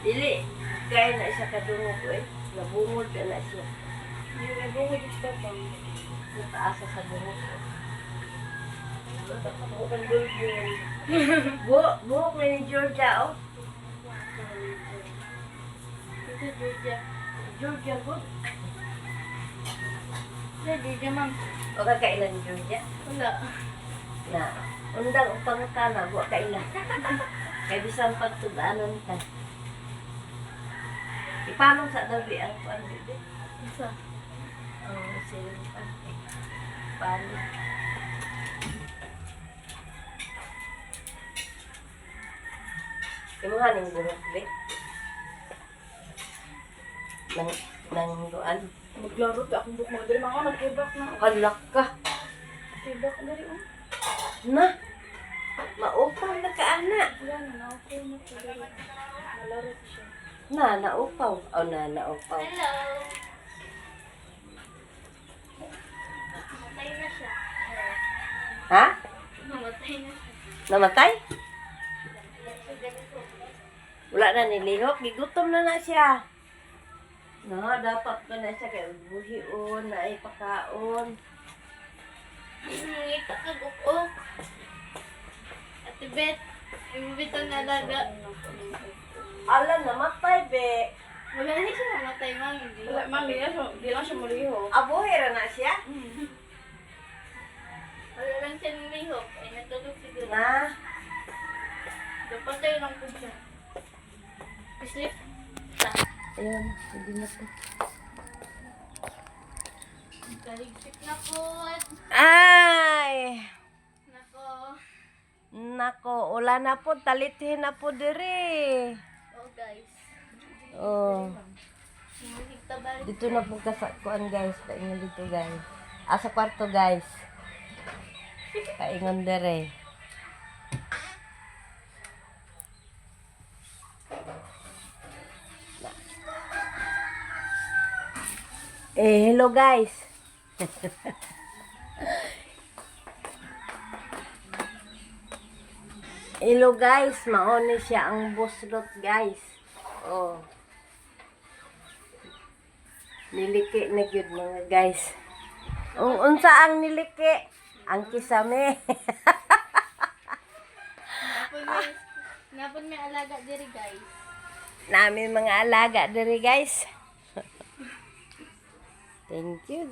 Dili, kaya na siya kadungog eh. Nabungol ka na siya. Yung nabungod yung batang. Nataasa sa bungol ko. Bukan bulbul. Buhok na ni Georgia, oh. Ito, Georgia. Georgia, good. Ito, Georgia, ma'am. O kakailan ni Georgia? Wala. Na, undang ang pangutana, buwa kailan. Kaya bisang pagtudaanan ka. Ipanong sa dabi ang pang-bibig? Isa. Oh, sila pa. Paano? Imuhan yung buhok, be. Nang doan. Maglaro ka akong buhok mo. Dali mga nag-ibak na. Kalak ka. Ibak dari oh. Na. Maupaw na ka, ana. Wala na, okay na siya. Malaro ko siya. Naupaw. O, naupaw. Hello. Namatay na siya. Ha? Namatay na siya. Namatay? Wala na nilihok. Gigutom na siya. Dapat pa na siya kay buhion, na ipakaon. Ngita ka gukok. Ate Bet, yung bitang nalaga. Ala, namatay, be. Wala na siya namatay, mami. Wala, mami. Di lang siya muliho. Abuhira na siya? Wala lang siya lumihok. Ay, natulog siguro. Na? Napatay lang po siya. Sleep. Ayun, hindi na po. Kaligpit na po. Ay! Nako. Nako, wala na po. Talithin na po diri. Oh, guys. Oh. Mulig tabalik. Dito na po kasakuan, guys. Kaingon dito, guys. Sa kwarto, guys. Kaingon diri. Hello, guys. Hello, guys. Maoni siya ang buslot, guys. Oh. Niliki na gyud mga guys. Unsa ang niliki? Ang kisame. Napon may alaga diri, guys. Namin mga alaga diri, guys. Thank you.